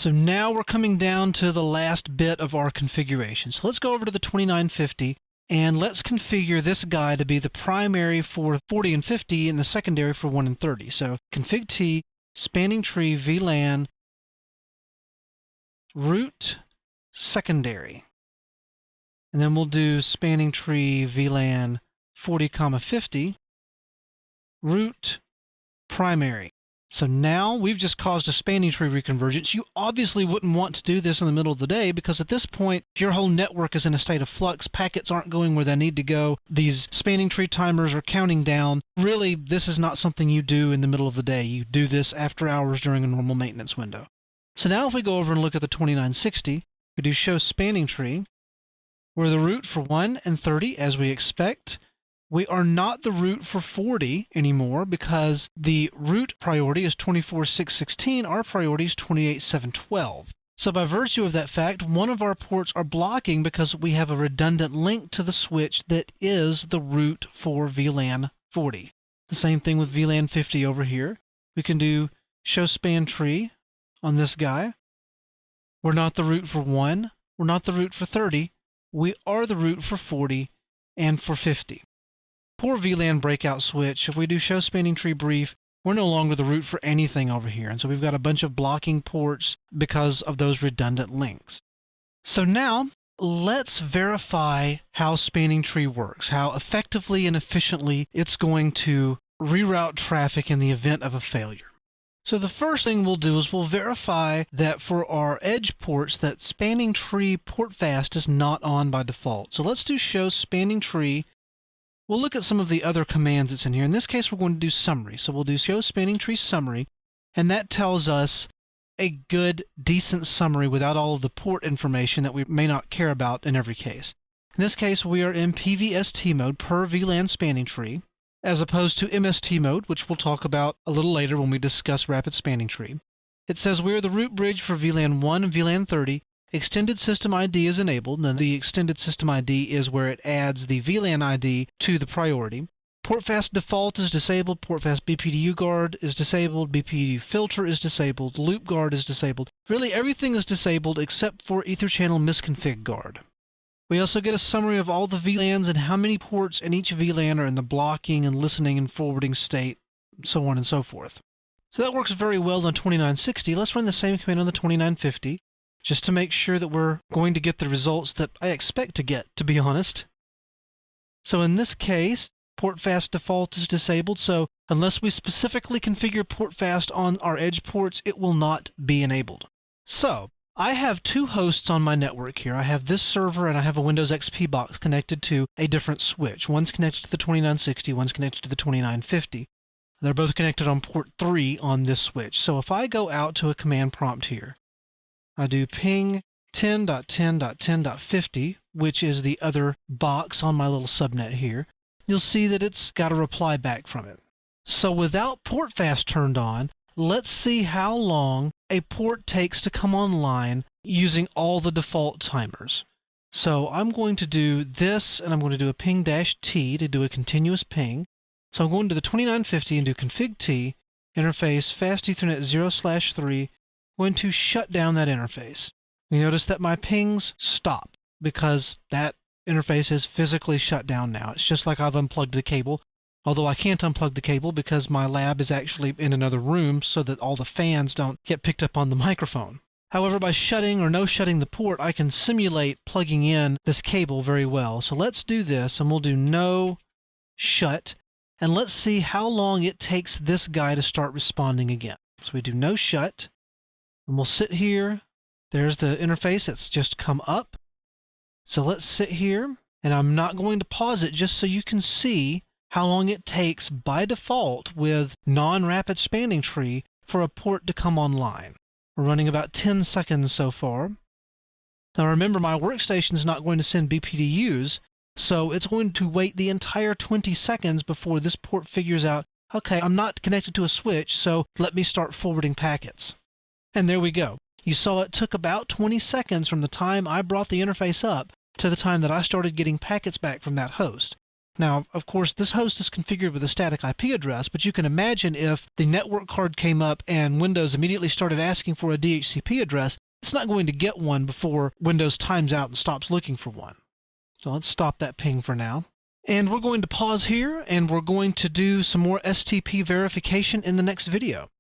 So now we're coming down to the last bit of our configuration. So let's go over to the 2950 and let's configure this guy to be the primary for 40 and 50 and the secondary for 1 and 30. So config T, spanning tree, VLAN, root, secondary. And then we'll do spanning tree, VLAN, 40, 50, root, primary. So now we've just caused a spanning tree reconvergence. You obviously wouldn't want to do this in the middle of the day because at this point, your whole network is in a state of flux. Packets aren't going where they need to go. These spanning tree timers are counting down. Really, this is not something you do in the middle of the day. You do this after hours during a normal maintenance window. So now if we go over and look at the 2960, we do show spanning tree. We're the root for 1 and 30 as we expect. We are not the root for 40 anymore because the root priority is 24.616. Our priority is 28.712. So by virtue of that fact, one of our ports are blocking because we have a redundant link to the switch that is the root for VLAN 40. The same thing with VLAN 50 over here. We can do show span tree on this guy. We're not the root for 1. We're not the root for 30. We are the root for 40 and for 50. Poor VLAN breakout switch. If we do show spanning tree brief, we're no longer the root for anything over here. And so we've got a bunch of blocking ports because of those redundant links. So now let's verify how spanning tree works, how effectively and efficiently it's going to reroute traffic in the event of a failure. So the first thing we'll do is we'll verify that for our edge ports that spanning tree port fast is not on by default. So let's do show spanning tree. We'll look at some of the other commands that's in here. In this case, we're going to do summary. So we'll do show spanning tree summary, and that tells us a good, decent summary without all of the port information that we may not care about in every case. In this case, we are in PVST mode per VLAN spanning tree, as opposed to MST mode, which we'll talk about a little later when we discuss rapid spanning tree. It says we are the root bridge for VLAN 1 and VLAN 30. Extended System ID is enabled, and the Extended System ID is where it adds the VLAN ID to the priority. Portfast default is disabled, Portfast BPDU guard is disabled, BPDU filter is disabled, loop guard is disabled. Really everything is disabled except for Ether channel misconfig guard. We also get a summary of all the VLANs and how many ports in each VLAN are in the blocking and listening and forwarding state, so on and so forth. So that works very well on the 2960. Let's run the same command on the 2950. Just to make sure that we're going to get the results that I expect to get, to be honest. So in this case, Portfast default is disabled, so unless we specifically configure Portfast on our edge ports, it will not be enabled. So, I have two hosts on my network here. I have this server and I have a Windows XP box connected to a different switch. One's connected to the 2960, one's connected to the 2950. They're both connected on port 3 on this switch. So if I go out to a command prompt here, I do ping 10.10.10.50, which is the other box on my little subnet here. You'll see that it's got a reply back from it. So without Portfast turned on, let's see how long a port takes to come online using all the default timers. So I'm going to do this, and I'm going to do a ping-t to do a continuous ping. So I'm going to the 2950 and do config T, interface fast Ethernet 0/3, going to shut down that interface. You notice that my pings stop because that interface is physically shut down now. It's just like I've unplugged the cable, although I can't unplug the cable because my lab is actually in another room so that all the fans don't get picked up on the microphone. However, by shutting or no shutting the port, I can simulate plugging in this cable very well. So let's do this, and we'll do no shut, and let's see how long it takes this guy to start responding again. So we do no shut. And we'll sit here. There's the interface. It's just come up. So let's sit here, and I'm not going to pause it just so you can see how long it takes by default with non-rapid spanning tree for a port to come online. We're running about 10 seconds so far. Now remember, my workstation is not going to send BPDUs, so it's going to wait the entire 20 seconds before this port figures out, okay, I'm not connected to a switch, so let me start forwarding packets. And there we go. You saw it took about 20 seconds from the time I brought the interface up to the time that I started getting packets back from that host. Now, of course, this host is configured with a static IP address, but you can imagine if the network card came up and Windows immediately started asking for a DHCP address, it's not going to get one before Windows times out and stops looking for one. So let's stop that ping for now. And we're going to pause here, and we're going to do some more STP verification in the next video.